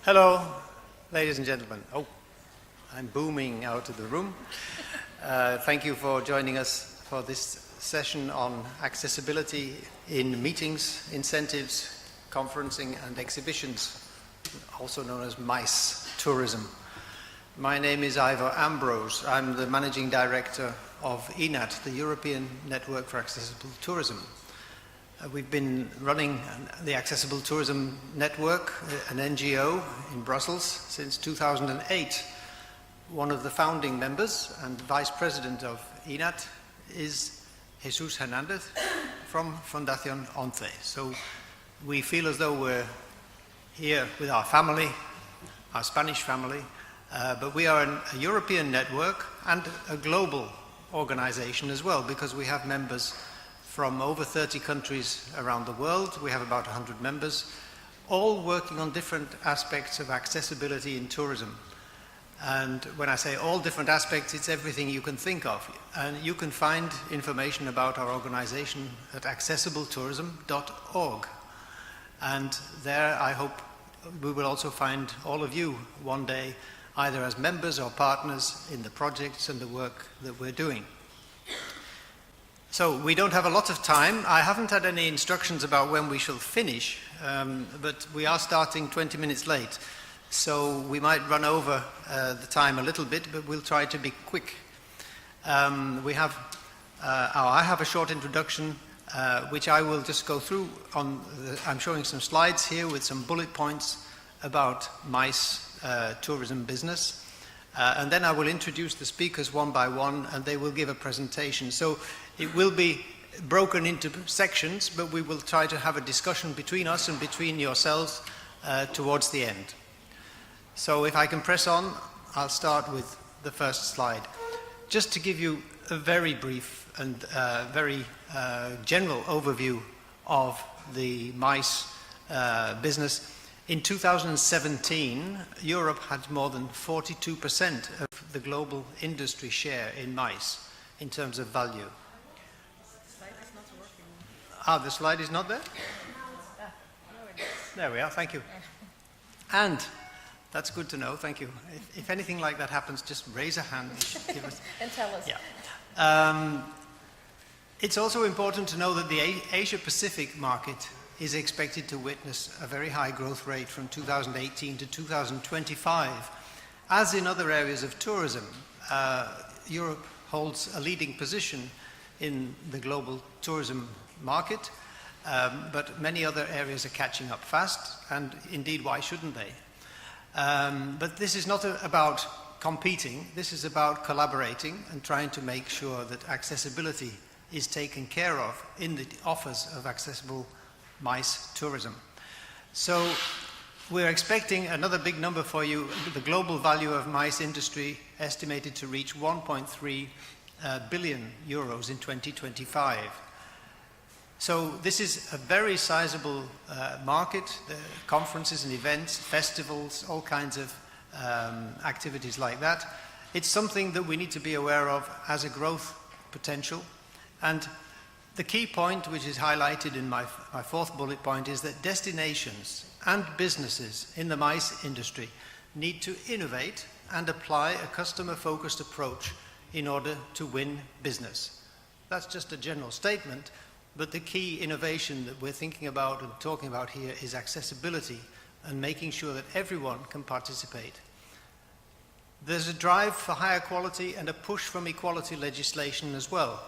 Hello, ladies and gentlemen. Oh, I'm booming out of the room. Thank you for joining us for this session on accessibility in meetings, incentives, conferencing and exhibitions, also known as MICE tourism. My name is Ivor Ambrose. I'm the Managing Director of ENAT, the European Network for Accessible Tourism. We've been running the Accessible Tourism Network, an NGO in Brussels, since 2008. One of the founding members and Vice President of ENAT is Jesus Hernandez from Fundación ONCE. So we feel as though we're here with our family, our Spanish family, but we are a European network and a global organization as well, because we have members from over 30 countries around the world. We have about 100 members, all working on different aspects of accessibility in tourism. And when I say all different aspects, it's everything you can think of. And you can find information about our organization at accessibletourism.org. And there I hope we will also find all of you one day, either as members or partners in the projects and the work that we're doing. So we don't have a lot of time. I haven't had any instructions about when we shall finish, but we are starting 20 minutes late. So we might run over the time a little bit, but we'll try to be quick. I have a short introduction, which I will just go through. I'm showing some slides here with some bullet points about MICE tourism business. And then I will introduce the speakers one by one, and they will give a presentation. So it will be broken into sections, but we will try to have a discussion between us and between yourselves towards the end. So if I can press on, I'll start with the first slide. Just to give you a very brief and very general overview of the MICE business. In 2017, Europe had more than 42% of the global industry share in MICE in terms of value. The slide is not working. Ah, the slide is not there? There we are, thank you. And that's good to know, thank you. If anything like that happens, just raise a hand. Give us... And tell us. Yeah. It's also important to know that the Asia-Pacific market is expected to witness a very high growth rate from 2018 to 2025. As in other areas of tourism, Europe holds a leading position in the global tourism market, but many other areas are catching up fast, and indeed, why shouldn't they? But this is not about competing, this is about collaborating and trying to make sure that accessibility is taken care of in the offers of accessible MICE tourism. So we're expecting another big number for you. The global value of MICE industry estimated to reach 1.3 billion euros in 2025. So this is a very sizable market. The conferences and events, festivals, all kinds of activities like that. It's something that we need to be aware of as a growth potential. And the key point, which is highlighted in my fourth bullet point, is that destinations and businesses in the MICE industry need to innovate and apply a customer-focused approach in order to win business. That's just a general statement, but the key innovation that we're thinking about and talking about here is accessibility and making sure that everyone can participate. There's a drive for higher quality and a push from equality legislation as well.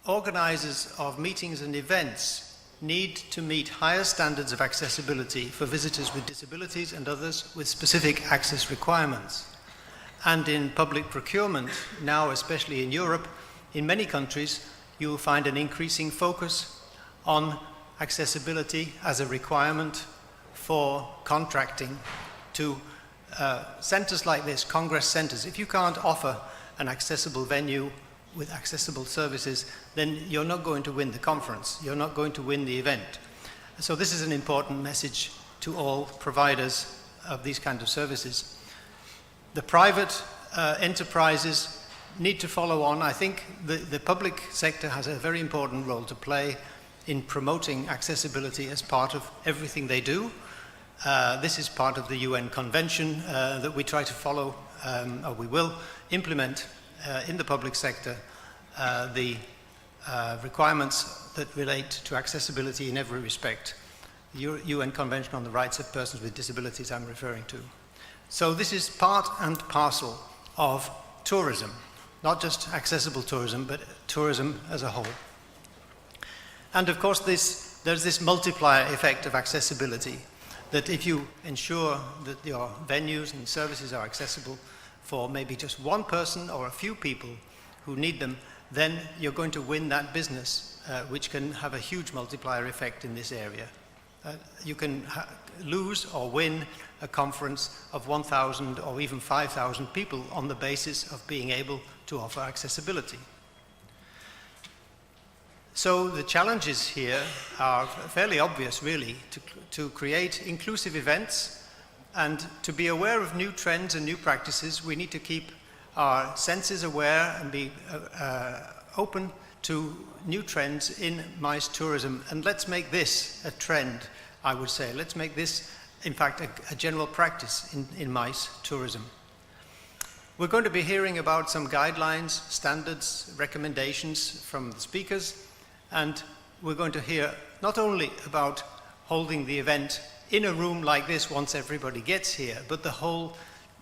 Organizers of meetings and events need to meet higher standards of accessibility for visitors with disabilities and others with specific access requirements. And in public procurement, now especially in Europe, in many countries, you will find an increasing focus on accessibility as a requirement for contracting to centers like this, Congress centers. If you can't offer an accessible venue with accessible services, then you're not going to win the conference, you're not going to win the event. So this is an important message to all providers of these kinds of services. The private enterprises need to follow on. I think the public sector has a very important role to play in promoting accessibility as part of everything they do. This is part of the UN Convention that we try to follow, or we will implement in the public sector, the requirements that relate to accessibility in every respect. The UN Convention on the Rights of Persons with Disabilities I'm referring to. So this is part and parcel of tourism, not just accessible tourism, but tourism as a whole. And of course there's this multiplier effect of accessibility, that if you ensure that your venues and services are accessible for maybe just one person or a few people who need them, then you're going to win that business, which can have a huge multiplier effect in this area. You can lose or win a conference of 1,000 or even 5,000 people on the basis of being able to offer accessibility. So the challenges here are fairly obvious, really, to create inclusive events and to be aware of new trends and new practices. We need to keep our senses aware and be open to new trends in MICE tourism. And let's make this a trend, I would say. Let's make this, in fact, a general practice in MICE tourism. We're going to be hearing about some guidelines, standards, recommendations from the speakers, and we're going to hear not only about holding the event in a room like this once everybody gets here, but the whole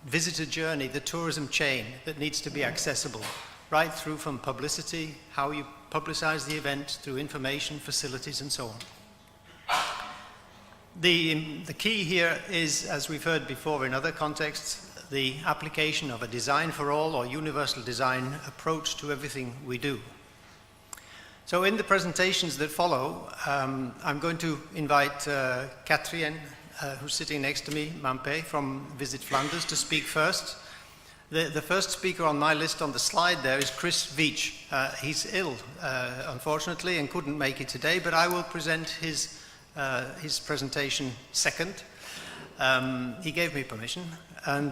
visitor journey, the tourism chain that needs to be accessible, right through from publicity, how you publicize the event, through information, facilities, and so on. The key here is, as we've heard before in other contexts, the application of a design for all or universal design approach to everything we do. So in the presentations that follow, I'm going to invite Katrien, who's sitting next to me, Mampaey, from Visit Flanders, to speak first. The first speaker on my list on the slide there is Veitch. He's ill, unfortunately, and couldn't make it today, but I will present his presentation second. He gave me permission. And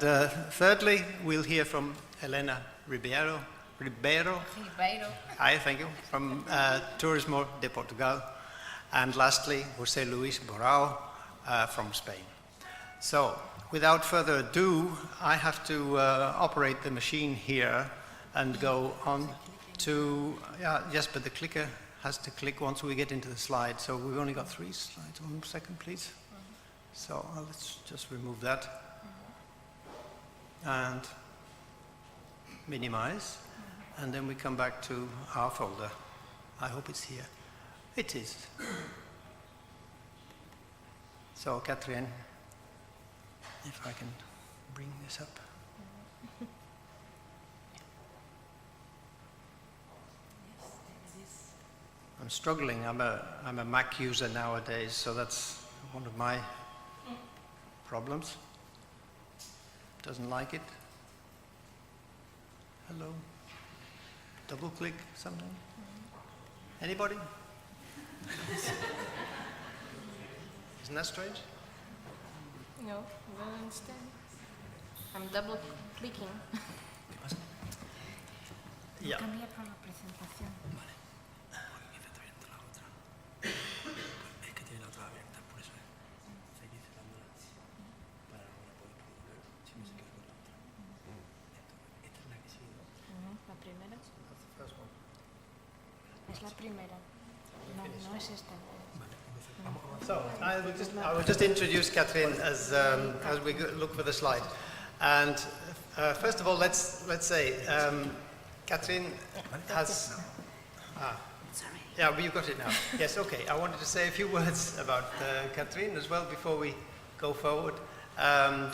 thirdly, we'll hear from Helena Ribeiro. Hi, thank you, from Turismo de Portugal. And lastly, José Luis Borau from Spain. So, without further ado, I have to operate the machine here and go on to, yes, but the clicker has to click once we get into the slide. So we've only got 3 slides. 1 second, please. So let's just remove that. And minimize. And then we come back to our folder. I hope it's here. It is. So, Katrien, if I can bring this up. I'm struggling. I'm a Mac user nowadays, so that's one of my problems. Doesn't like it. Hello. Double click something. Anybody? Isn't that strange? No, I don't understand. I'm double clicking. Yeah. Cambia por la presentación. Vale. Porque entre la otra. Es que tiene la otra abierta, por eso es. Seguir cerrándola para ahora poder poner. Si no se queda con la otra. Esta es la que sigue. La primera. Es la primera. No, no es esta. Vale, entonces vamos a avanzar. So I will just introduce Katrien as we look for the slide. And first of all, let's say Katrien has. Sorry. Yeah, but you've got it now. Yes, okay. I wanted to say a few words about Katrien as well before we go forward.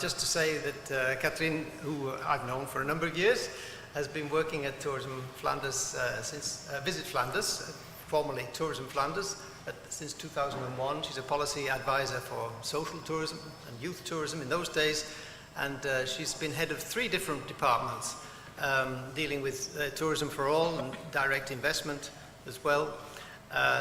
Just to say that Katrien, who I've known for a number of years, has been working at Tourism Flanders since Visit Flanders, formerly Tourism Flanders, since 2001. She's a policy advisor for social tourism and youth tourism in those days, and she's been head of 3 different departments, dealing with tourism for all and direct investment as well.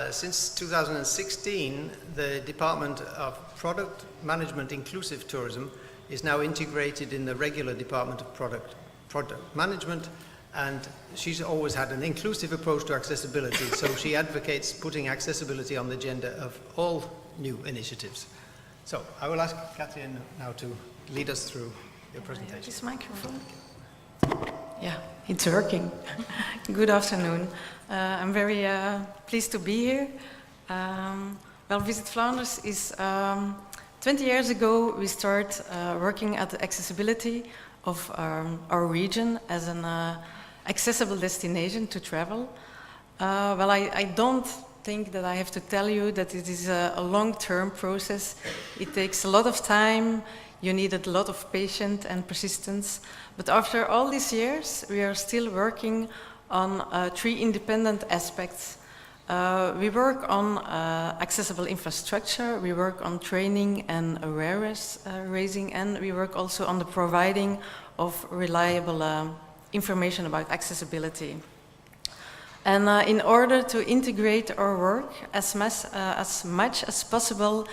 Since 2016, the Department of Product Management Inclusive Tourism is now integrated in the regular Department of Product Management, and she's always had an inclusive approach to accessibility, so she advocates putting accessibility on the agenda of all new initiatives. So I will ask Katrien now to lead us through your presentation. This microphone? Yeah, it's working. Good afternoon. I'm very pleased to be here. Well, Visit Flanders is 20 years ago we started working at the accessibility of our region as an accessible destination to travel. Well, I don't think that I have to tell you that it is a long-term process. It takes a lot of time. You needed a lot of patience and persistence. But after all these years, we are still working on 3 independent aspects. We work on accessible infrastructure, we work on training and awareness raising, and we work also on the providing of reliable information about accessibility. And in order to integrate our work as much as possible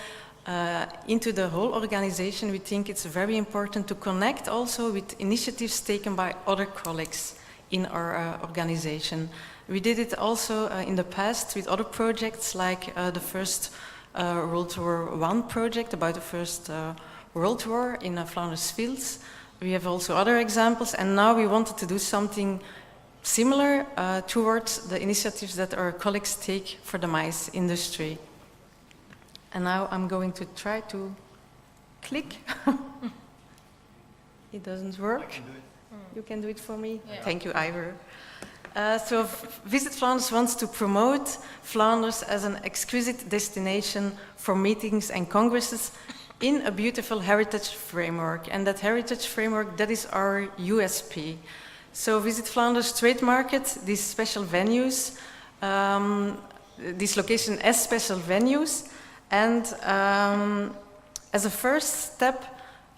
into the whole organization, we think it's very important to connect also with initiatives taken by other colleagues in our organization. We did it also in the past with other projects like the first World War I project about the First World War in Flanders Fields. We have also other examples, and now we wanted to do something similar towards the initiatives that our colleagues take for the mice industry. And now I'm going to try to click. It doesn't work. You can do it for me? Yeah. Thank you, Ivor. So Visit Flanders wants to promote Flanders as an exquisite destination for meetings and congresses in a beautiful heritage framework. And that heritage framework, that is our USP. So Visit Flanders trademarked these special venues, this location as special venues. And as a first step,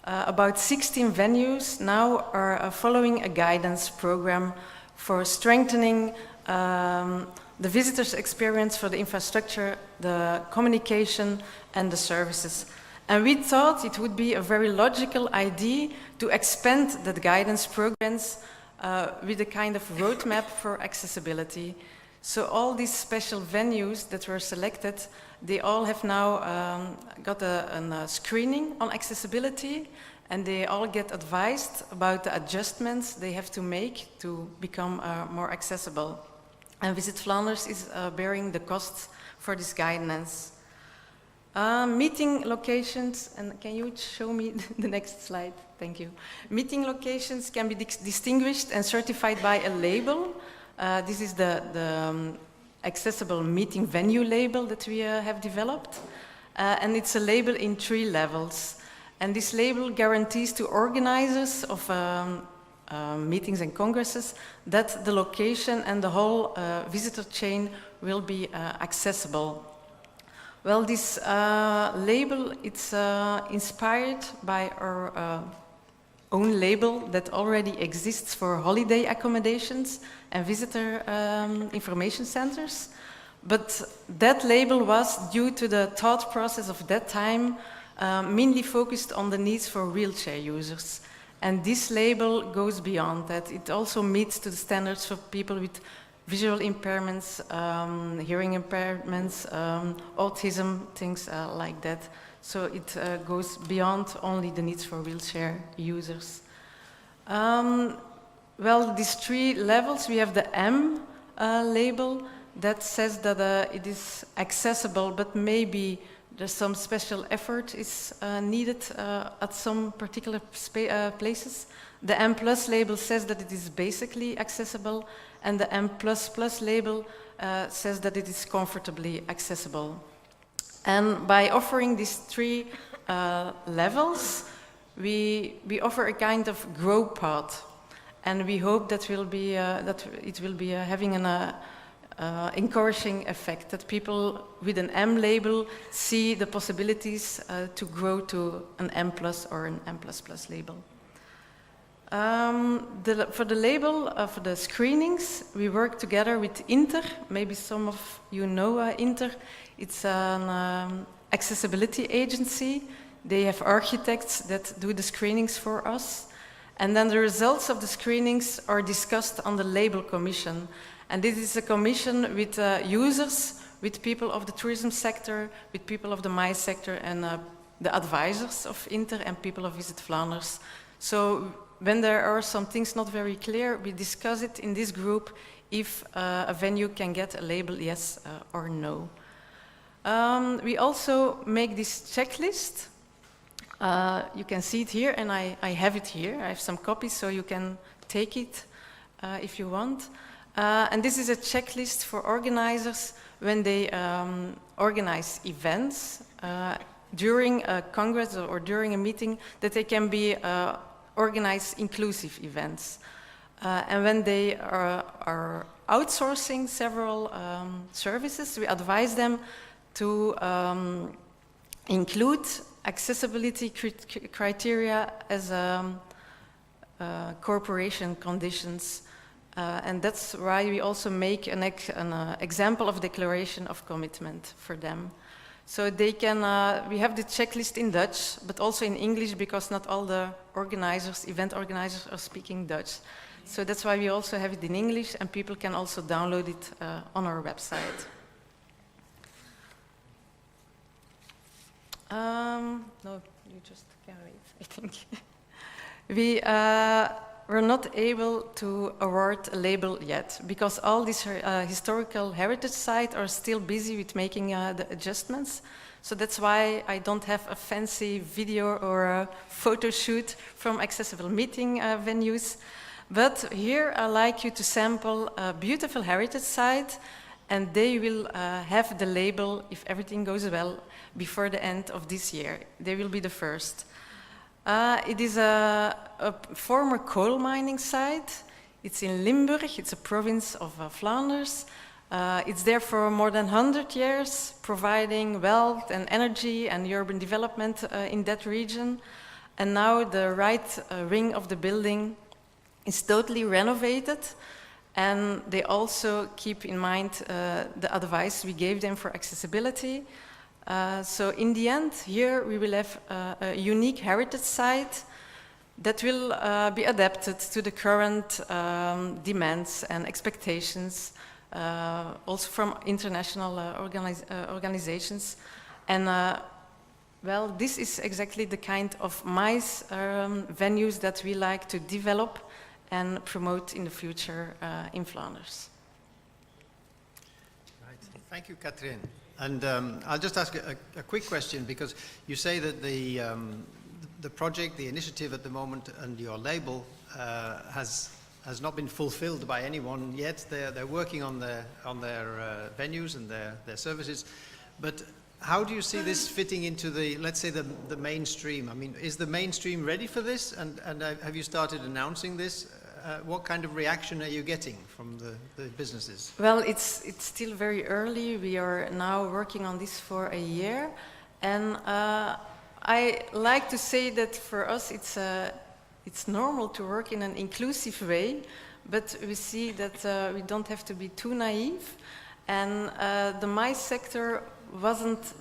about 16 venues now are following a guidance program for strengthening the visitor's experience for the infrastructure, the communication, and the services. And we thought it would be a very logical idea to expand that guidance programs with a kind of roadmap for accessibility. So all these special venues that were selected, they all have now got a screening on accessibility, and they all get advised about the adjustments they have to make to become more accessible. And Visit Flanders is bearing the costs for this guidance. Meeting locations, and can you show me the next slide? Thank you. Meeting locations can be distinguished and certified by a label. This is the accessible meeting venue label that we have developed. And it's a label in 3 levels. And this label guarantees to organizers of meetings and congresses that the location and the whole visitor chain will be accessible. Well, this label, it's inspired by our own label that already exists for holiday accommodations and visitor information centers. But that label was, due to the thought process of that time, mainly focused on the needs for wheelchair users. And this label goes beyond that. It also meets to the standards for people with visual impairments, hearing impairments, autism, things like that. So it goes beyond only the needs for wheelchair users. Well, these 3 levels, we have the M label that says that it is accessible, but maybe there's some special effort is needed at some particular places. The M+ label says that it is basically accessible, and the M++ label says that it is comfortably accessible. And by offering these 3 levels, we offer a kind of grow path, and we hope that it will be having an encouraging effect, that people with an M label see the possibilities to grow to an M+ or an M++ label. For the label, for the screenings, we work together with Inter. Maybe some of you know Inter. It's an accessibility agency. They have architects that do the screenings for us. And then the results of the screenings are discussed on the label commission. And this is a commission with users, with people of the tourism sector, with people of the MICE sector, and the advisors of Inter and people of Visit Flanders. So when there are some things not very clear, we discuss it in this group if a venue can get a label yes or no. We also make this checklist. You can see it here, and I have it here. I have some copies, so you can take it if you want. And this is a checklist for organizers when they organize events during a congress or during a meeting, that they can be organize inclusive events. And when they are outsourcing several services, we advise them to include accessibility criteria as corporation conditions. And that's why we also make an example of declaration of commitment for them. So they can, we have the checklist in Dutch, but also in English, because not all the organizers, event organizers, are speaking Dutch. So that's why we also have it in English, and people can also download it on our website. No, you just can wait, I think. We were not able to award a label yet, because all these historical heritage sites are still busy with making the adjustments. So that's why I don't have a fancy video or a photo shoot from accessible meeting venues. But here I like you to sample a beautiful heritage site, and they will have the label, if everything goes well, before the end of this year. They will be the first. It is a former coal mining site. It's in Limburg. It's a province of Flanders. It's there for more than 100 years, providing wealth and energy and urban development in that region. And now the right wing of the building is totally renovated. And they also keep in mind the advice we gave them for accessibility. So in the end, here we will have a unique heritage site that will be adapted to the current demands and expectations, also from international organizations. And well, this is exactly the kind of MICE venues that we like to develop and promote in the future in Flanders. Right. Thank you, Katrien. And I'll just ask a quick question, because you say that the project, the initiative at the moment, and your label has not been fulfilled by anyone yet. They're working on their venues and their services. But how do you see this fitting into the, let's say, the mainstream? I mean, is the mainstream ready for this? And have you started announcing this? What kind of reaction are you getting from the businesses? Well, it's still very early. We are now working on this for a year. And I like to say that for us it's normal to work in an inclusive way, but we see that we don't have to be too naive. And the MICE sector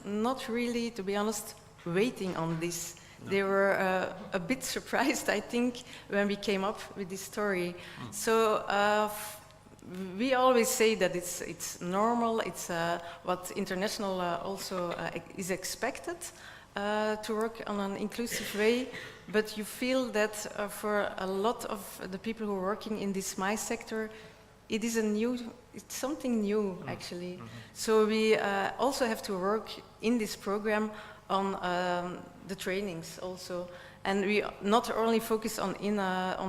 not really, to be honest, waiting on this. No. They were a bit surprised, I think, when we came up with this story. So we always say that it's normal, it's what international also is expected to work on an inclusive way, but you feel that for a lot of the people who are working in this MICE sector, it's something new, actually. So we also have to work in this program on the trainings also, and we not only focus on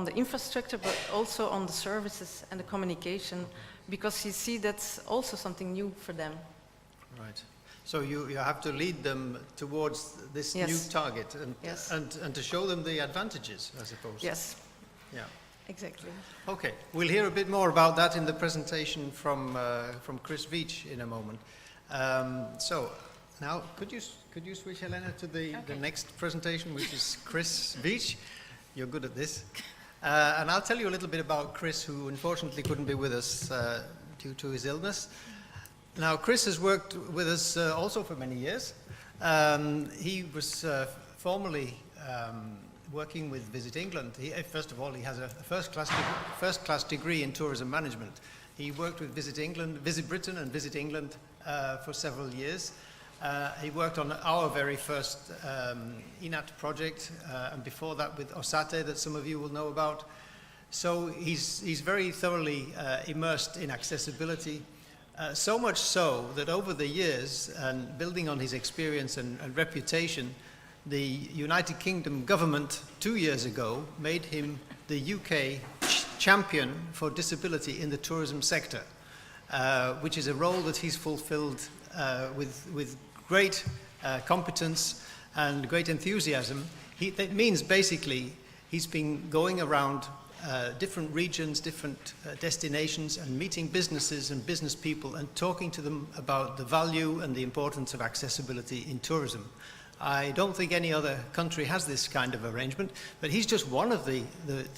the infrastructure, but also on the services and the communication, because you see that's also something new for them. Right. So you have to lead them towards this new target and to show them the advantages, I suppose. Yes. Yeah. Exactly. Okay. We'll hear a bit more about that in the presentation from Chris Veitch in a moment. So now, could you switch, Helena, to the next presentation, which is Chris Veitch. You're good at this. And I'll tell you a little bit about Chris, who unfortunately couldn't be with us due to his illness. Now, Chris has worked with us also for many years. He was formerly working with Visit England. First of all, he has a first-class degree in tourism management. He worked with Visit England, Visit Britain and Visit England for several years. He worked on our very first ENAT project, and before that with Osate, that some of you will know about. So he's very thoroughly immersed in accessibility, so much so that over the years, and building on his experience and reputation, the United Kingdom government 2 years ago made him the UK champion for disability in the tourism sector, which is a role that he's fulfilled with great competence and great enthusiasm. That means basically he's been going around different regions, different destinations, and meeting businesses and business people and talking to them about the value and the importance of accessibility in tourism. I don't think any other country has this kind of arrangement, but he's just one of the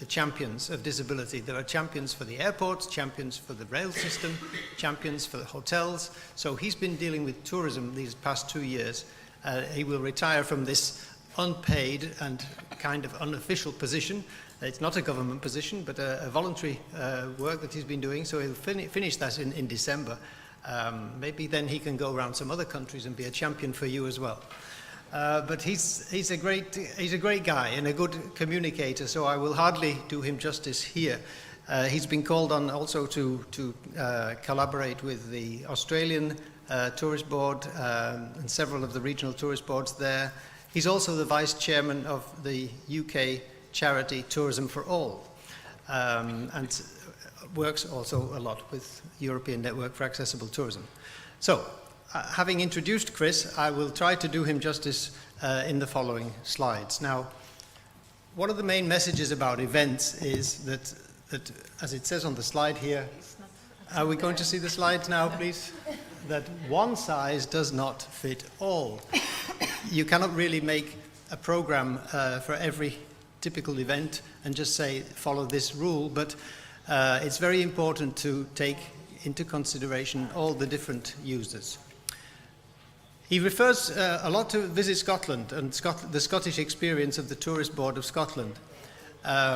champions of disability. There are champions for the airports, champions for the rail system, champions for the hotels. So he's been dealing with tourism these past 2 years. He will retire from this unpaid and kind of unofficial position. It's not a government position, but a voluntary work that he's been doing. So he'll finish that in December. Maybe then he can go around some other countries and be a champion for you as well. But he's a great guy and a good communicator, so I will hardly do him justice here. He's been called on also to collaborate with the Australian Tourist Board and several of the regional tourist boards there. He's also the vice chairman of the UK charity Tourism for All, and works also a lot with European Network for Accessible Tourism. So, having introduced Chris, I will try to do him justice in the following slides. Now, one of the main messages about events is that as it says on the slide here, are we going to see the slides now, please? That one size does not fit all. You cannot really make a program for every typical event and just say, follow this rule, but it's very important to take into consideration all the different users. He refers a lot to Visit Scotland and the Scottish experience of the Tourist Board of Scotland.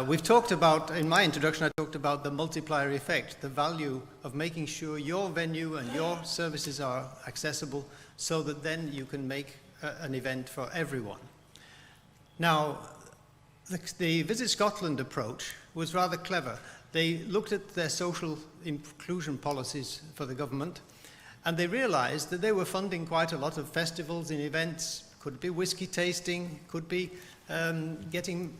We've talked about, in my introduction, I talked about the multiplier effect, the value of making sure your venue and your services are accessible so that then you can make an event for everyone. Now, the Visit Scotland approach was rather clever. They looked at their social inclusion policies for the government, and they realized that they were funding quite a lot of festivals and events. Could be whiskey tasting, could be getting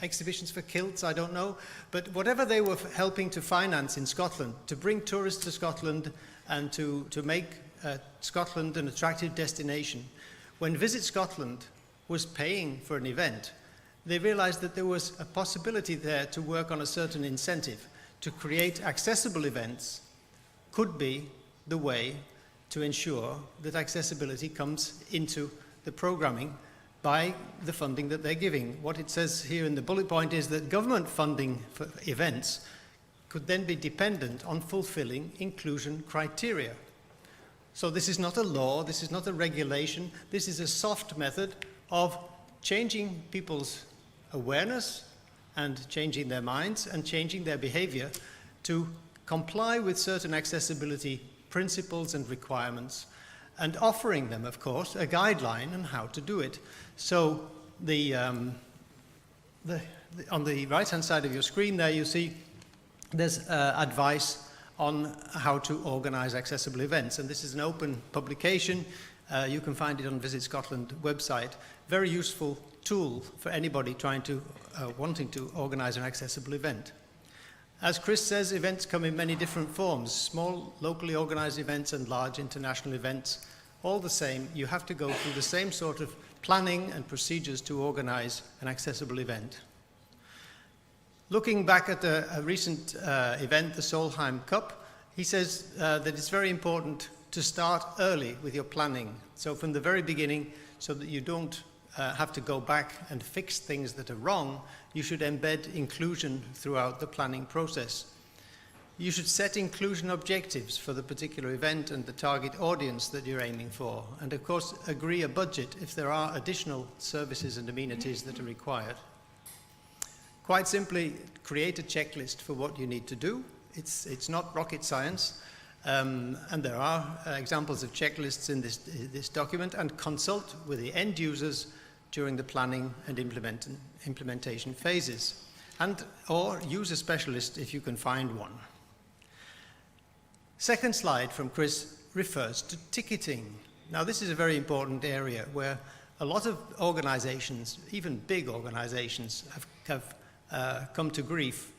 exhibitions for kilts, I don't know. But whatever they were helping to finance in Scotland, to bring tourists to Scotland and to make Scotland an attractive destination, when Visit Scotland was paying for an event, they realized that there was a possibility there to work on a certain incentive. To create accessible events could be the way to ensure that accessibility comes into the programming by the funding that they're giving. What it says here in the bullet point is that government funding for events could then be dependent on fulfilling inclusion criteria. So this is not a law, this is not a regulation, this is a soft method of changing people's awareness and changing their minds and changing their behavior to comply with certain accessibility principles and requirements, and offering them, of course, a guideline on how to do it. So on the right-hand side of your screen there, you see there's advice on how to organize accessible events. And this is an open publication. You can find it on Visit Scotland website. Very useful tool for anybody wanting to organize an accessible event. As Chris says, events come in many different forms, small, locally organized events and large international events. All the same, you have to go through the same sort of planning and procedures to organize an accessible event. Looking back at a recent event, the Solheim Cup, he says that it's very important to start early with your planning. So from the very beginning, so that you don't have to go back and fix things that are wrong, you should embed inclusion throughout the planning process. You should set inclusion objectives for the particular event and the target audience that you're aiming for. And of course, agree a budget if there are additional services and amenities that are required. Quite simply, create a checklist for what you need to do. It's not rocket science. And there are examples of checklists in this document, and consult with the end users during the planning and implementation phases, or use a specialist if you can find one. Second slide from Chris refers to ticketing. Now, this is a very important area where a lot of organizations, even big organizations, have come to grief,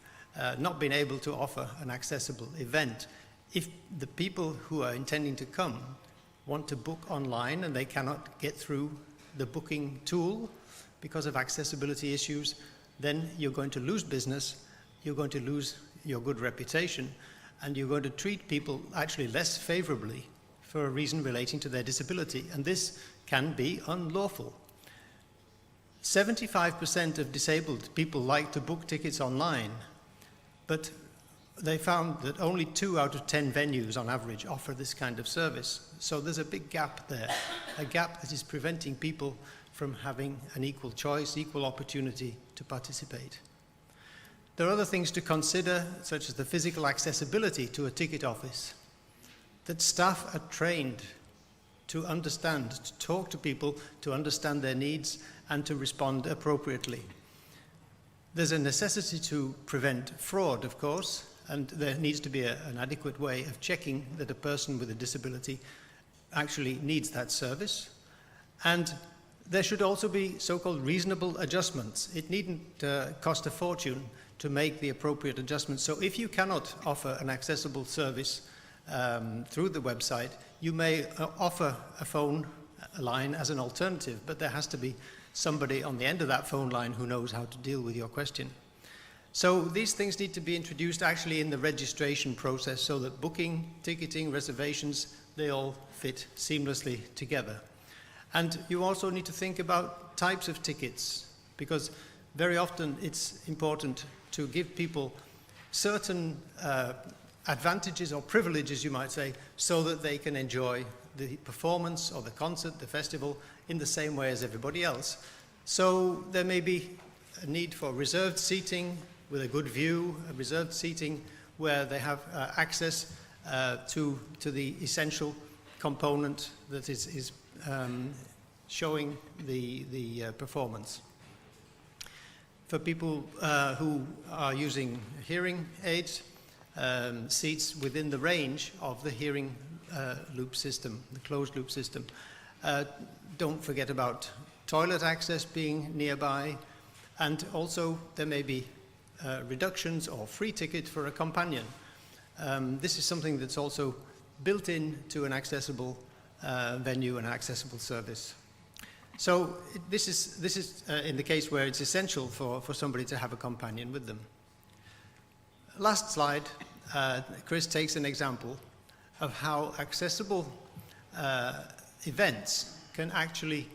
not been able to offer an accessible event. If the people who are intending to come want to book online and they cannot get through the booking tool because of accessibility issues, then you're going to lose business, you're going to lose your good reputation, and you're going to treat people actually less favorably for a reason relating to their disability, and this can be unlawful. 75% of disabled people like to book tickets online, but they found that only 2 out of 10 venues on average offer this kind of service. So there's a big gap there, a gap that is preventing people from having an equal choice, equal opportunity to participate. There are other things to consider, such as the physical accessibility to a ticket office, that staff are trained to understand, to talk to people, to understand their needs, and to respond appropriately. There's a necessity to prevent fraud, of course, and there needs to be an adequate way of checking that a person with a disability actually needs that service. And there should also be so-called reasonable adjustments. It needn't cost a fortune to make the appropriate adjustments. So if you cannot offer an accessible service through the website, you may offer a phone line as an alternative, but there has to be somebody on the end of that phone line who knows how to deal with your question. So these things need to be introduced actually in the registration process so that booking, ticketing, reservations, they all fit seamlessly together. And you also need to think about types of tickets, because very often it's important to give people certain advantages or privileges, you might say, so that they can enjoy the performance or the concert, the festival, in the same way as everybody else. So there may be a need for reserved seating with a good view, a reserved seating where they have access to the essential component that is showing the performance. For people who are using hearing aids, seats within the range of the hearing loop system, the closed loop system. Don't forget about toilet access being nearby, and also there may be reductions or free ticket for a companion. This is something that's also built into an accessible venue and accessible service. So this is in the case where it's essential for somebody to have a companion with them. Last slide, Chris takes an example of how accessible events can actually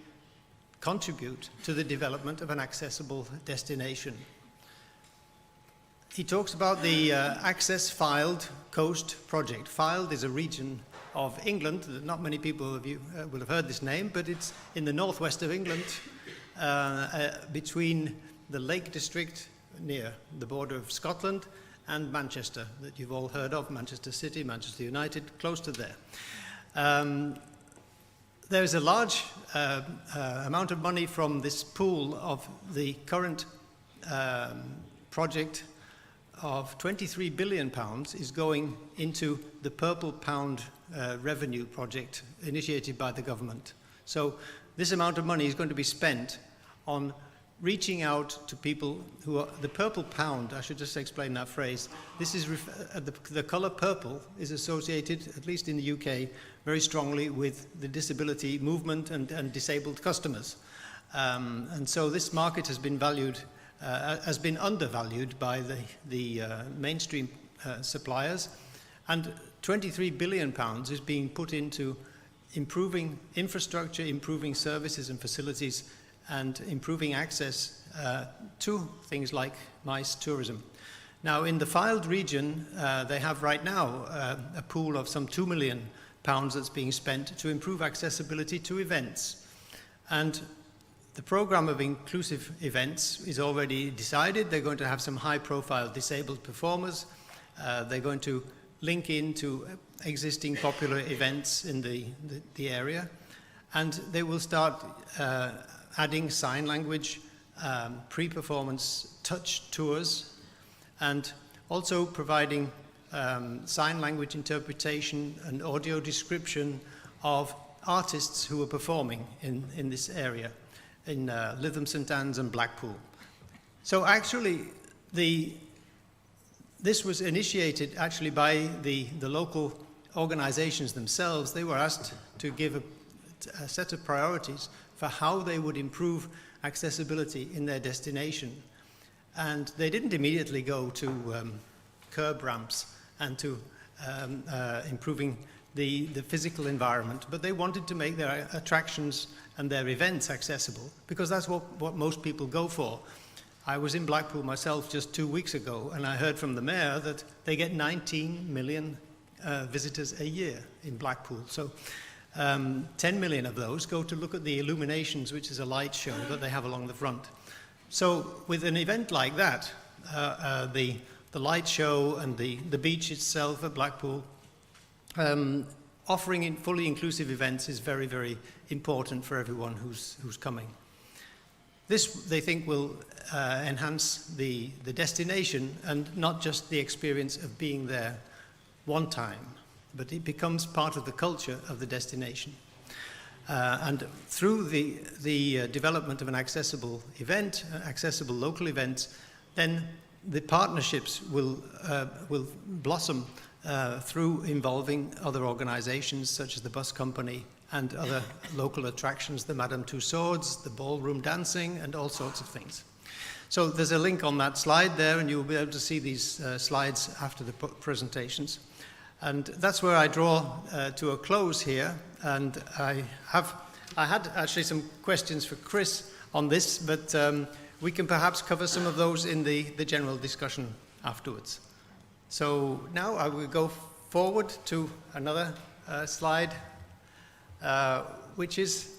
contribute to the development of an accessible destination. He talks about the Access Fylde Coast project. Fylde is a region of England that not many people of you will have heard this name, but it's in the northwest of England, between the Lake District near the border of Scotland and Manchester, that you've all heard of, Manchester City, Manchester United, close to there. There's a large amount of money from this pool of the current project of £23 billion is going into the Purple Pound revenue project initiated by the government. So this amount of money is going to be spent on reaching out to people who are, the purple pound, I should just explain that phrase. This is, the colour purple is associated, at least in the UK, very strongly with the disability movement and disabled customers. And so this market has been undervalued by the mainstream suppliers, and £23 billion is being put into improving infrastructure, improving services and facilities, and improving access to things like MICE tourism. Now, in the Fylde region, they have right now a pool of some £2 million that's being spent to improve accessibility to events. And the program of inclusive events is already decided. They're going to have some high-profile disabled performers. They're going to link into existing popular events in the area, and they will start adding sign language, pre-performance touch tours, and also providing sign language interpretation and audio description of artists who are performing in this area, in Lytham St Anne's and Blackpool. So actually, this was initiated actually by the local organizations themselves. They were asked to give a set of priorities for how they would improve accessibility in their destination. And they didn't immediately go to curb ramps and to improving the physical environment, but they wanted to make their attractions and their events accessible, because that's what most people go for. I was in Blackpool myself just 2 weeks ago, and I heard from the mayor that they get 19 million visitors a year in Blackpool. So 10 million of those go to look at the illuminations, which is a light show that they have along the front. So with an event like that, the light show and the beach itself at Blackpool, offering in fully inclusive events is very, very important for everyone who's coming. This, they think, will enhance the destination and not just the experience of being there one time, but it becomes part of the culture of the destination. And through the development of an accessible event, accessible local events, then the partnerships will blossom through involving other organizations such as the bus company and other local attractions, the Madame Tussauds, the ballroom dancing, and all sorts of things. So there's a link on that slide there, and you'll be able to see these slides after the presentations. And that's where I draw to a close here. And I had actually some questions for Chris on this, but we can perhaps cover some of those in the general discussion afterwards. So now I will go forward to another slide, which is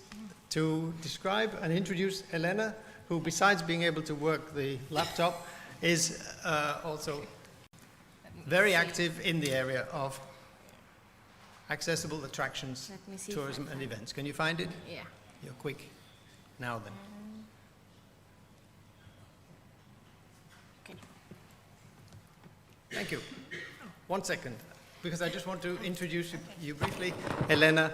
to describe and introduce Helena, who, besides being able to work the laptop, is also very active in the area of accessible attractions, tourism and events. Can you find it? Yeah. You're quick. Now then. Okay. Thank you. 1 second, because I just want to introduce you briefly. Helena,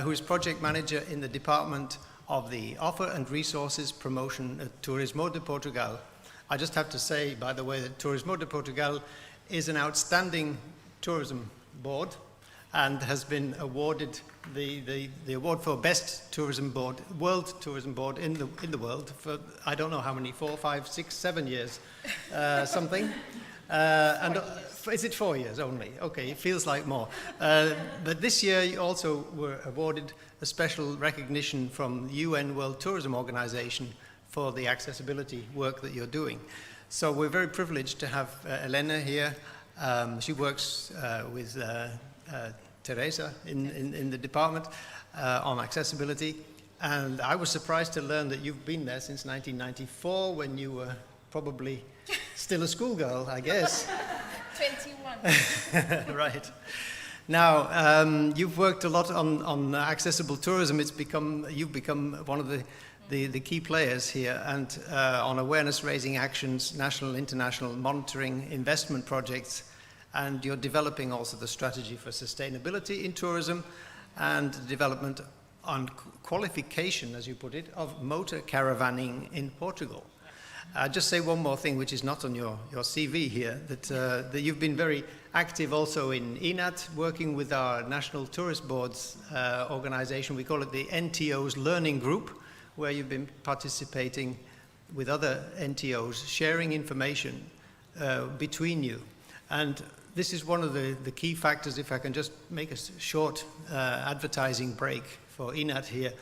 who is project manager in the department of the Offer and Resources Promotion at Turismo de Portugal. I just have to say, by the way, that Turismo de Portugal is an outstanding tourism board and has been awarded the award for best tourism board, world tourism board in the world for I don't know how many, 4, 5, 6, 7 years, something. And is it 4 years only? Okay, it feels like more. But this year you also were awarded a special recognition from the UN World Tourism Organization for the accessibility work that you're doing. So we're very privileged to have Helena here. She works with Teresa in the department on accessibility. And I was surprised to learn that you've been there since 1994, when you were probably still a schoolgirl, I guess. 21. Right. Now, you've worked a lot on accessible tourism. You've become one of the key players here, and on awareness-raising actions, national, international, monitoring, investment projects, and you're developing also the strategy for sustainability in tourism and development on qualification, as you put it, of motor caravanning in Portugal. I'll just say one more thing, which is not on your CV here, that you've been very active also in ENAT, working with our National Tourist Boards organization. We call it the NTO's Learning Group, where you've been participating with other NTOs, sharing information between you. And this is one of the key factors, if I can just make a short advertising break for ENAT here,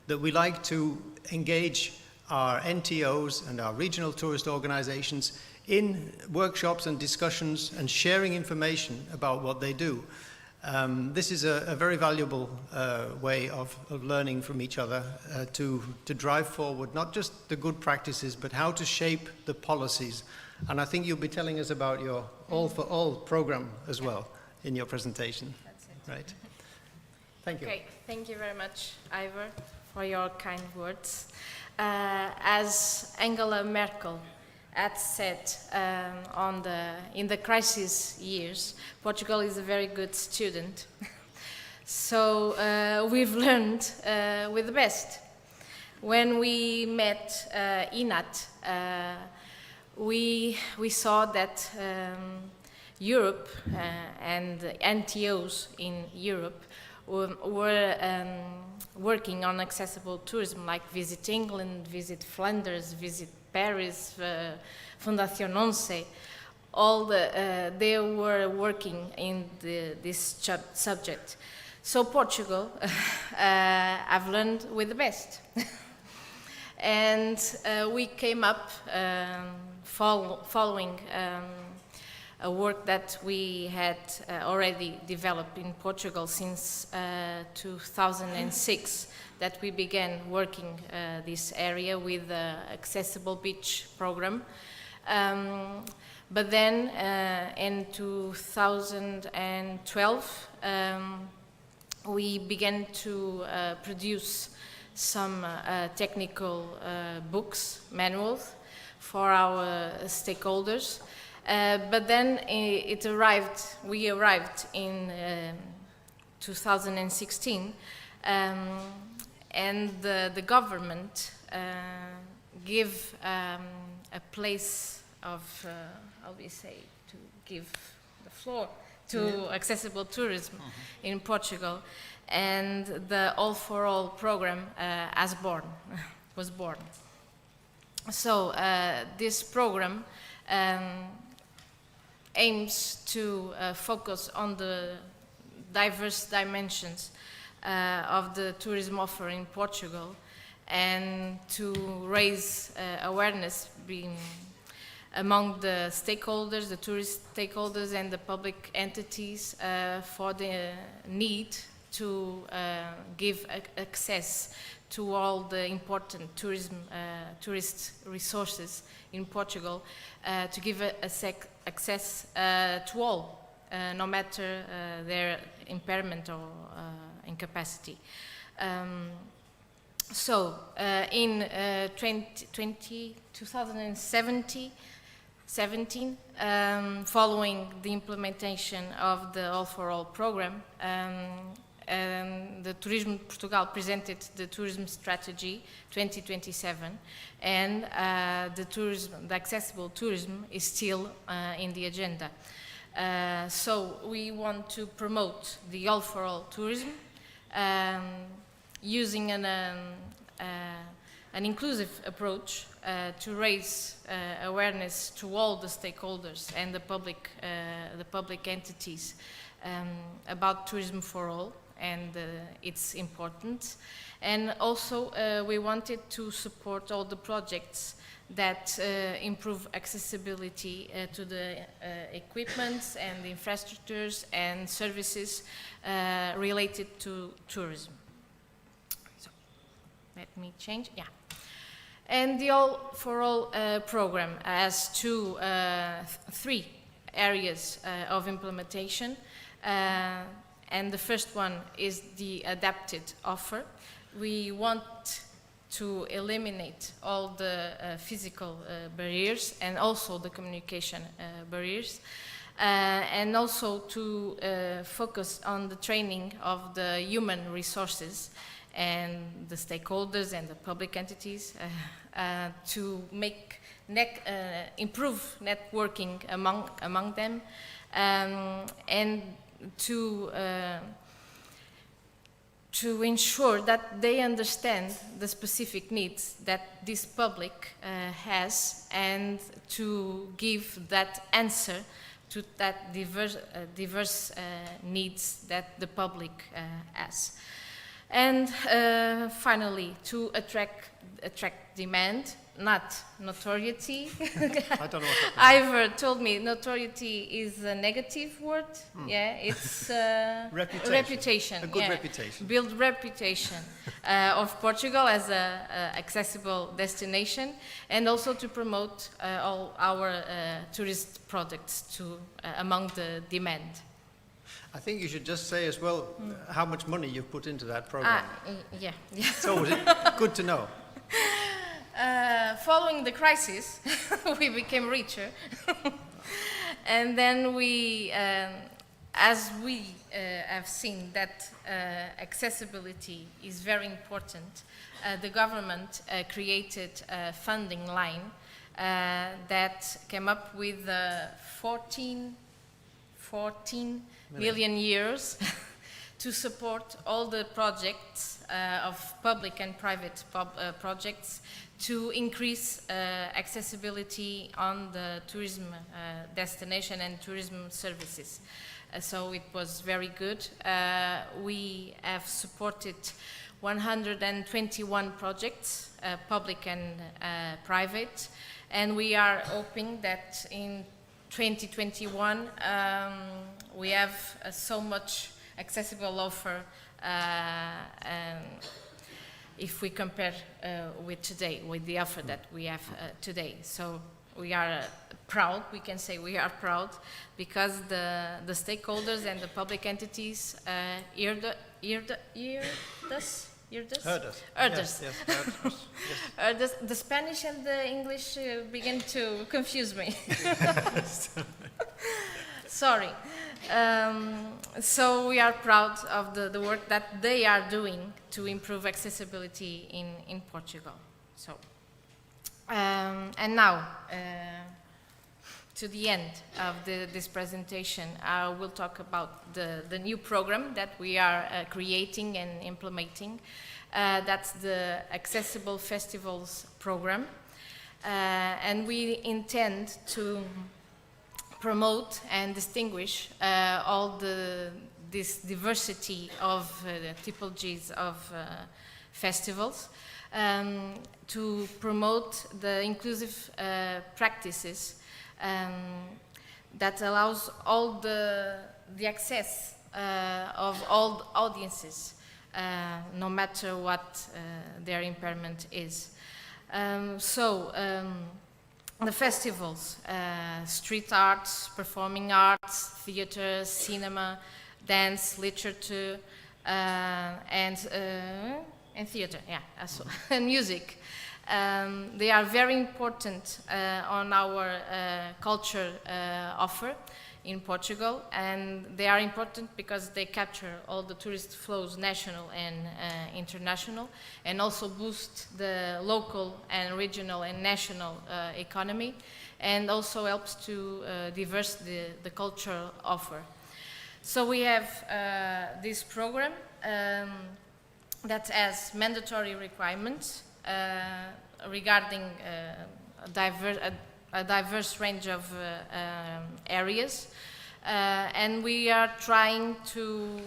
that we like to engage our NTOs and our regional tourist organizations in workshops and discussions and sharing information about what they do. This is a very valuable way of learning from each other to drive forward not just the good practices, but how to shape the policies. And I think you'll be telling us about your All for All program as well in your presentation. That's it. Right. Thank you. Okay, thank you very much, Ivor, for your kind words. As Angela Merkel had said in the crisis years, Portugal is a very good student. So we've learned with the best. When we met ENAT, we saw that Europe and NTOs in Europe were working on accessible tourism, like Visit England, Visit Flanders, Visit Paris, Fundación 11. They were working in this subject. So Portugal, I've learned with the best. And we came up following a work that we had already developed in Portugal since 2006, that we began working this area with the Accessible Beach program. But then in 2012, we began to produce some technical books, manuals, for our stakeholders. But then we arrived in 2016, and the government gave a place of, how do you say, to give the floor to accessible tourism in Portugal, and the All for All program was born. So this program aims to focus on the diverse dimensions of the tourism offer in Portugal, and to raise awareness among the stakeholders, the tourist stakeholders and the public entities for the need to give access to all the important tourist resources in Portugal, to give access to all, no matter their impairment or incapacity. So in 2017, following the implementation of the All for All program, the Turismo Portugal presented the tourism strategy 2027, and the accessible tourism is still in the agenda. So we want to promote the All for All tourism, using an inclusive approach to raise awareness to all the stakeholders and the public entities about tourism for all and its importance. And also we wanted to support all the projects that improve accessibility to the equipment and the infrastructures and services related to tourism. So let me change, yeah. And the All for All program has three areas of implementation. And the first one is the adapted offer. We want to eliminate all the physical barriers and also the communication barriers, and also to focus on the training of the human resources and the stakeholders and the public entities to make improve networking among them, and to ensure that they understand the specific needs that this public has, and to give that answer to that diverse needs that the public has. And finally, to attract demand, not notoriety. I don't know what that means. Ivor told me notoriety is a negative word. Yeah, it's reputation. A good yeah. reputation. Build reputation of Portugal as a accessible destination, and also to promote all our tourist products among the demand. I think you should just say as well how much money you've put into that program. Yeah. It's always good to know. Following the crisis, we became richer. And then we, as we have seen that accessibility is very important, the government created a funding line that came up with 14 million euros to support all the projects of public and private projects to increase accessibility on the tourism destination and tourism services. So it was very good. We have supported 121 projects, public and private, and we are hoping that in 2021 we have so much accessible offer if we compare with today, with the offer that we have today. So we are proud, we can say we are proud, because the stakeholders and the public entities heard us. Yes, The Spanish and the English begin to confuse me. Sorry. So we are proud of the work that they are doing to improve accessibility in Portugal. So, and now, to the end of this presentation, I will talk about the new program that we are creating and implementing. That's the Accessible Festivals program. And we intend to promote and distinguish all this diversity of typologies of festivals, to promote the inclusive practices that allows all the access of all audiences, no matter what their impairment is. The festivals, street arts, performing arts, theater, cinema, dance, literature, and theater, yeah, and music. They are very important on our culture offer in Portugal, and they are important because they capture all the tourist flows, national and international, and also boost the local and regional and national economy, and also helps to diversify the cultural offer. So we have this program that has mandatory requirements regarding a diverse range of areas, and we are trying to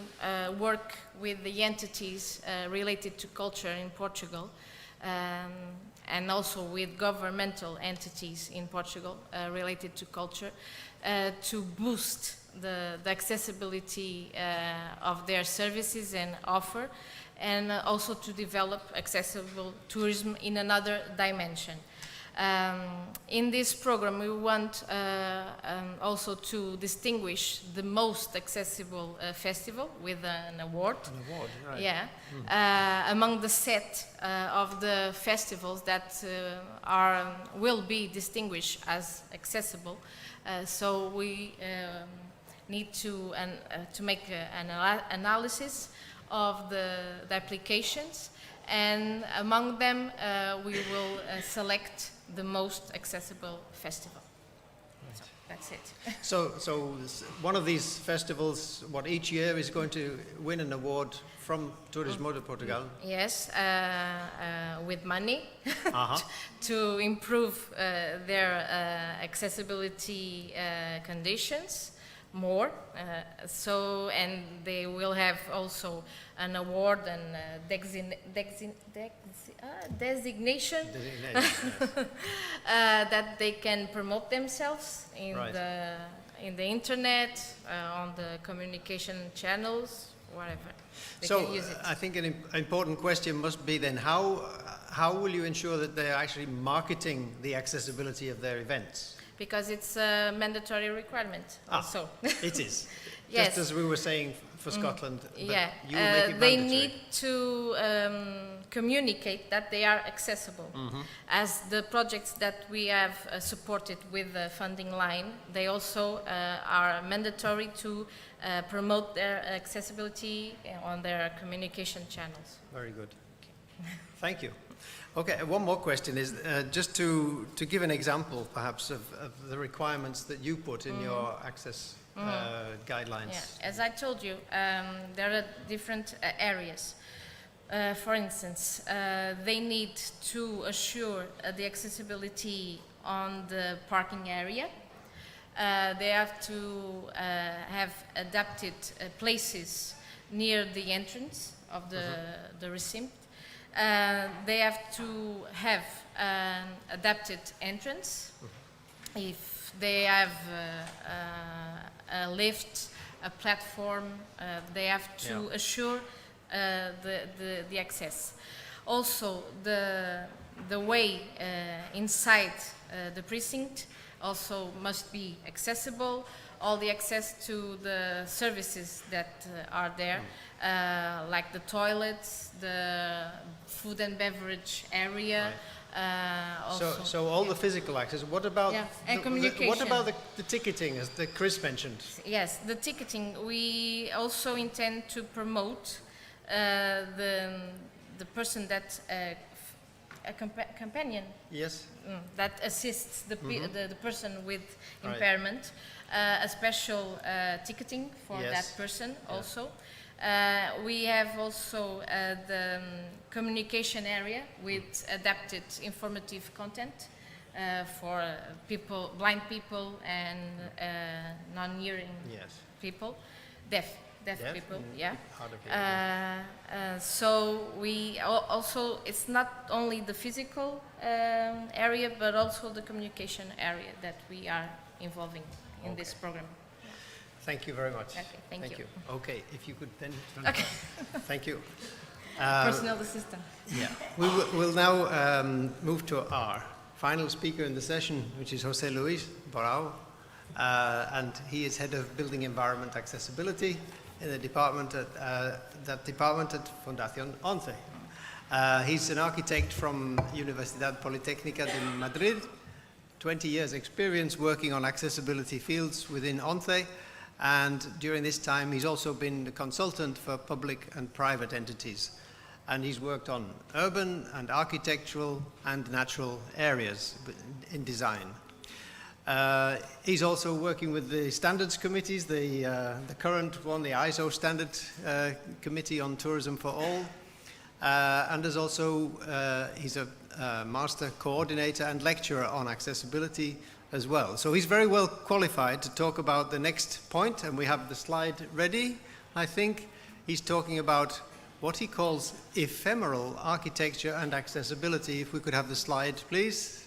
work with the entities related to culture in Portugal, and also with governmental entities in Portugal related to culture, to boost the accessibility of their services and offer, and also to develop accessible tourism in another dimension. In this program, we want also to distinguish the most accessible festival with an award. An award, right. Yeah, among the set of the festivals that will be distinguished as accessible. So we need to make an analysis of the applications, and among them we will select the most accessible festival. Right. So that's it. So one of these festivals, each year is going to win an award from Turismo de Portugal? Yes, with money to improve their accessibility conditions more. And they will have also an award and designation that they can promote themselves in the internet, on the communication channels, whatever. They can use it. I think an important question must be then, how will you ensure that they're actually marketing the accessibility of their events? Because it's a mandatory requirement also. It is. Just as we were saying for Scotland, but Yeah, you will make it they mandatory. need to communicate that they are accessible. As the projects that we have supported with the funding line, they also are mandatory to promote their accessibility on their communication channels. Very good. Thank you. Okay, one more question is just to give an example, perhaps, of the requirements that you put in your access guidelines. Yeah, as I told you, there are different areas. For instance, they need to assure the accessibility on the parking area. They have to have adapted places near the entrance of the receipt. They have to have an adapted entrance. If they have a lift, a platform, they have to assure the access. Also, the way inside the precinct also must be accessible. All the access to the services that are there, like the toilets, the food and beverage area. Also, So all the physical access. What about and communication. What about the ticketing, as Chris mentioned? Yes, the ticketing. We also intend to promote the person that a companion. Yes. That assists the person with impairment, a special ticketing for that person also. We have also the communication area with adapted informative content for people, blind people and non-hearing people, deaf people, Hard of hearing. so we also, it's not only the physical area, but also the communication area that we are involving in this program. Thank you very much. Okay, thank you. Okay, if you could then. Okay. Thank you. Personal assistant. Yeah, we'll now move to our final speaker in the session, which is José Luis Borau, and he is head of Building Environment Accessibility in the department at Fundación 11. He's an architect from Universidad Politécnica de Madrid, 20 years experience working on accessibility fields within 11, and during this time he's also been the consultant for public and private entities. And he's worked on urban and architectural and natural areas in design. He's also working with the standards committees, the current one, the ISO Standard Committee on Tourism for All, and is also, he's a master coordinator and lecturer on accessibility as well. So he's very well qualified to talk about the next point, and we have the slide ready, I think. He's talking about what he calls ephemeral architecture and accessibility. If we could have the slide, please.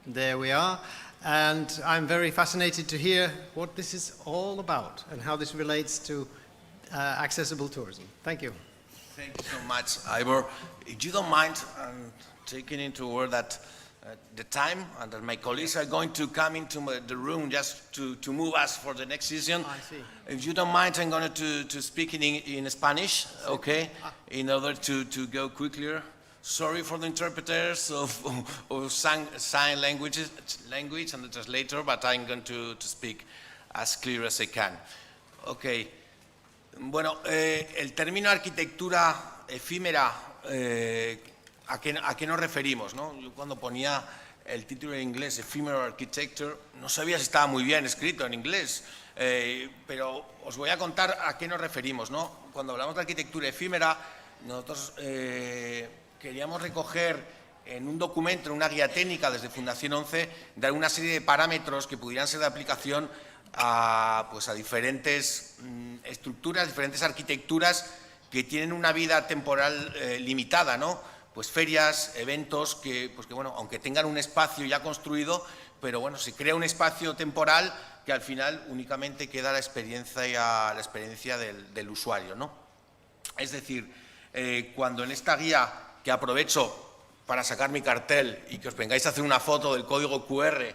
There we are. And I'm very fascinated to hear what this is all about and how this relates to accessible tourism. Thank you. Thank you so much, Ivor. If you don't mind, taking into word that the time and that my colleagues are going to come into the room just to move us for the next session. I see. If you don't mind, I'm going to speak in Spanish, okay, in order to go quicker. Sorry for the interpreters of sign language and the translator, but I'm going to speak as clear as I can. Okay. Bueno, el término arquitectura efímera, ¿a qué nos referimos, no? Yo cuando ponía el título en inglés, Ephemeral Architecture, no sabía si estaba muy bien escrito en inglés, pero os voy a contar a qué nos referimos, ¿no? Cuando hablamos de arquitectura efímera, nosotros queríamos recoger en un documento, en una guía técnica desde Fundación 11, dar una serie de parámetros que pudieran ser de aplicación a diferentes estructuras, diferentes arquitecturas que tienen una vida temporal limitada, ¿no? Pues ferias, eventos que bueno, aunque tengan un espacio ya construido, pero bueno, se crea un espacio temporal que al final únicamente queda la experiencia del usuario, ¿no? Es decir, cuando en esta guía, que aprovecho para sacar mi cartel y que os vengáis a hacer una foto del código QR,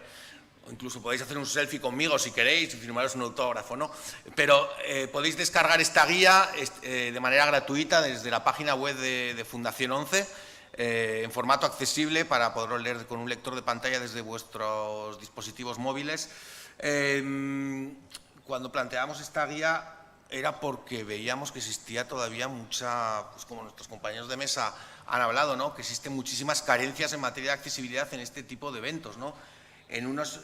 o incluso podéis hacer un selfie conmigo si queréis y firmaros un autógrafo, ¿no? Pero podéis descargar esta guía de manera gratuita desde la página web de Fundación 11, en formato accesible para poderlo leer con un lector de pantalla desde vuestros dispositivos móviles. Cuando planteamos esta guía era porque veíamos que existía todavía mucha, pues como nuestros compañeros de mesa han hablado, ¿no? Que existen muchísimas carencias en materia de accesibilidad en este tipo de eventos, ¿no? En unos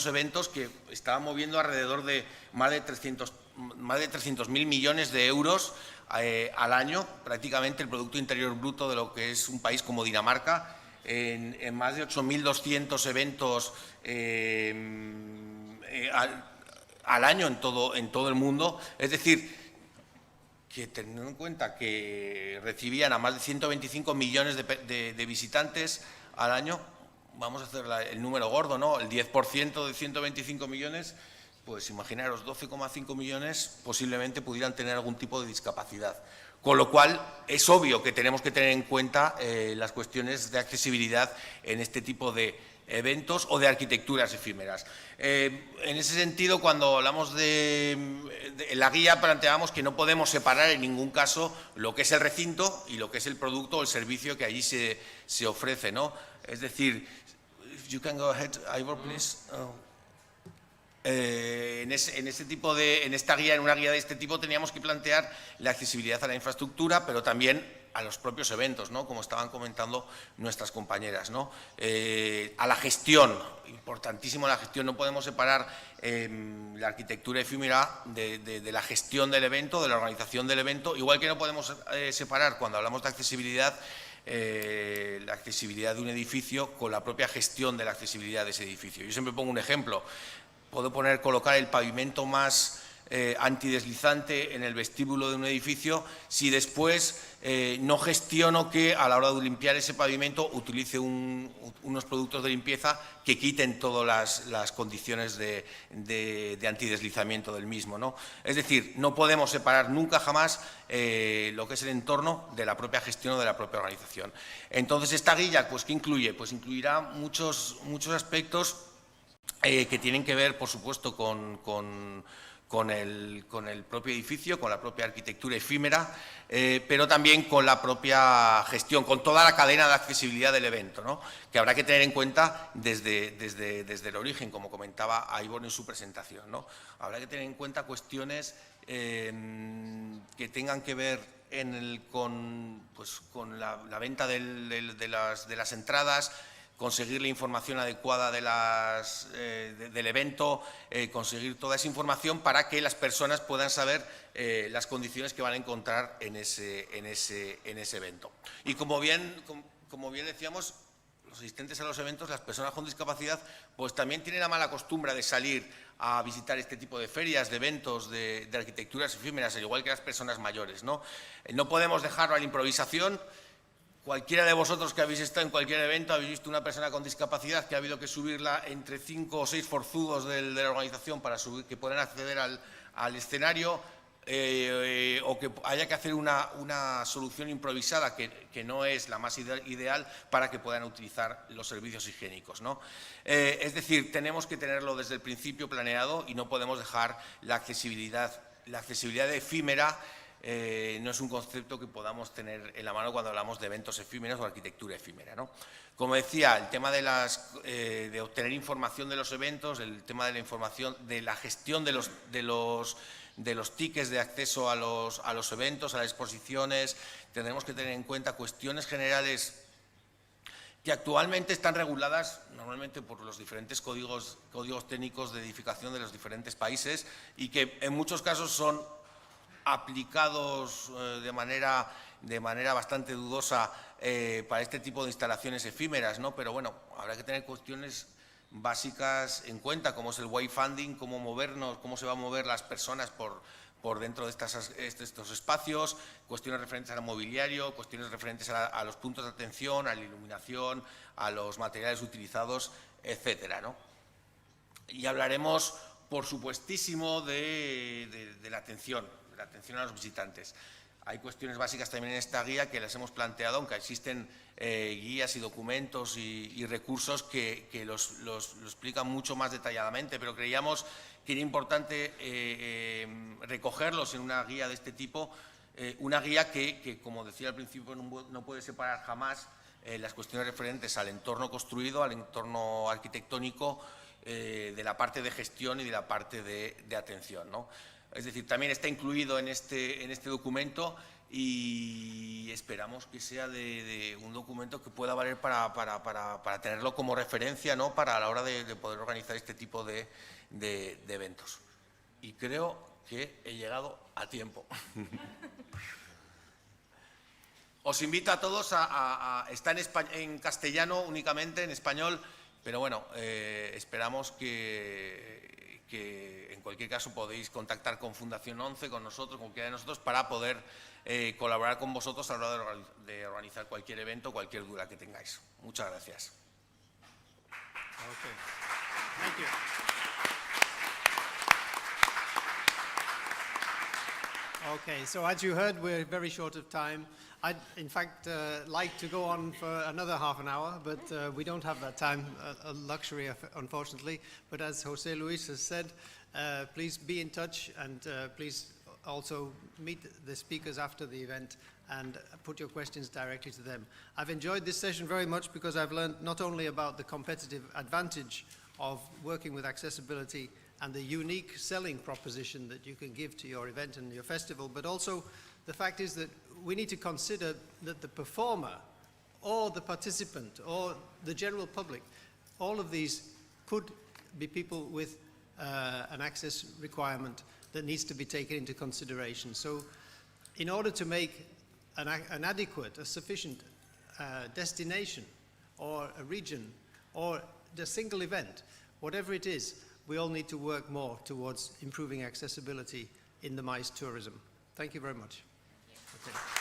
eventos que estaban moviendo alrededor de más de 300.000 millones de euros al año, prácticamente el Producto Interior Bruto de lo que es un país como Dinamarca, en más de 8.200 eventos al año en todo el mundo. Es decir, que teniendo en cuenta que recibían a más de 125 millones de visitantes al año, vamos a hacer el número gordo, ¿no? El 10% de 125 millones, pues imaginaros, 12,5 millones posiblemente pudieran tener algún tipo de discapacidad. Con lo cual, es obvio que tenemos que tener en cuenta las cuestiones de accesibilidad en este tipo de eventos o de arquitecturas efímeras. En ese sentido, cuando hablamos en la guía planteamos que no podemos separar en ningún caso lo que es el recinto y lo que es el producto o el servicio que allí se ofrece, ¿no? Es decir, you can go ahead, Ivor, please. En esta guía, en una guía de este tipo, teníamos que plantear la accesibilidad a la infraestructura, pero también a los propios eventos, ¿no? Como estaban comentando nuestras compañeras, ¿no? A la gestión, importantísimo la gestión, no podemos separar la arquitectura efímera de la gestión del evento, de la organización del evento, igual que no podemos separar, cuando hablamos de accesibilidad, la accesibilidad de un edificio con la propia gestión de la accesibilidad de ese edificio. Yo siempre pongo un ejemplo. Puedo colocar el pavimento más antideslizante en el vestíbulo de un edificio si después no gestiono que a la hora de limpiar ese pavimento utilice unos productos de limpieza que quiten todas las condiciones de antideslizamiento del mismo, ¿no? Es decir, no podemos separar nunca jamás lo que es el entorno de la propia gestión o de la propia organización. Entonces, esta guía, pues, ¿qué incluye? Pues incluirá muchos aspectos que tienen que ver, por supuesto, con el propio edificio, con la propia arquitectura efímera, pero también con la propia gestión, con toda la cadena de accesibilidad del evento, ¿no? Que habrá que tener en cuenta desde el origen, como comentaba Ivor en su presentación, ¿no? Habrá que tener en cuenta cuestiones que tengan que ver con la venta de las entradas, conseguir la información adecuada del evento, conseguir toda esa información para que las personas puedan saber las condiciones que van a encontrar en ese evento. Y como bien decíamos, los asistentes a los eventos, las personas con discapacidad, pues también tienen la mala costumbre de salir a visitar este tipo de ferias, de eventos, de arquitecturas efímeras, al igual que las personas mayores, ¿no? No podemos dejarlo a la improvisación. Cualquiera de vosotros que habéis estado en cualquier evento habéis visto una persona con discapacidad que ha habido que subirla entre 5 o 6 forzudos de la organización para que puedan acceder al escenario, o que haya que hacer una solución improvisada que no es la más ideal para que puedan utilizar los servicios higiénicos, ¿no? Es decir, tenemos que tenerlo desde el principio planeado y no podemos dejar la accesibilidad efímera. No es un concepto que podamos tener en la mano cuando hablamos de eventos efímeros o arquitectura efímera, ¿no? Como decía, el tema de obtener información de los eventos, el tema de la información, de la gestión de los tickets de acceso a los eventos, a las exposiciones, tendremos que tener en cuenta cuestiones generales que actualmente están reguladas normalmente por los diferentes códigos técnicos de edificación de los diferentes países y que en muchos casos son aplicados de manera bastante dudosa para este tipo de instalaciones efímeras, ¿no? Pero bueno, habrá que tener cuestiones básicas en cuenta, como es el wayfinding, cómo movernos, cómo se van a mover las personas por dentro de estos espacios, cuestiones referentes al mobiliario, cuestiones referentes a los puntos de atención, a la iluminación, a los materiales utilizados, etcétera, ¿no? Y hablaremos, por supuestísimo, de la atención a los visitantes. hay cuestiones básicas también en esta guía que las hemos planteado, aunque existen guías y documentos y recursos que los explican mucho más detalladamente, pero creíamos que era importante recogerlos en una guía de este tipo, una guía que, como decía al principio, no puede separar jamás las cuestiones referentes al entorno construido, al entorno arquitectónico, de la parte de gestión y de la parte de atención, ¿no? Es decir, también está incluido en este documento y esperamos que sea de un documento que pueda valer para tenerlo como referencia, ¿no? Para la hora de poder organizar este tipo de eventos. Y creo que he llegado a tiempo. Os invito a todos está en castellano únicamente, en español, pero bueno, esperamos que en cualquier caso podéis contactar con Fundación 11, con nosotros, con cualquiera de nosotros, para poder colaborar con vosotros a la hora de organizar cualquier evento, cualquier duda que tengáis. Muchas gracias. Okay. Thank you. Okay, so as you heard, we're very short of time. I'd, in fact, like to go on for another half an hour, but we don't have that time, a luxury, unfortunately. But as José Luis has said, please be in touch and please also meet the speakers after the event and put your questions directly to them. I've enjoyed this session very much because I've learned not only about the competitive advantage of working with accessibility and the unique selling proposition that you can give to your event and your festival, but also the fact is that we need to consider that the performer or the participant or the general public, all of these could be people with an access requirement that needs to be taken into consideration. So in order to make an adequate, a sufficient destination or a region or a single event, whatever it is, we all need to work more towards improving accessibility in the MICE tourism. Thank you very much. Okay.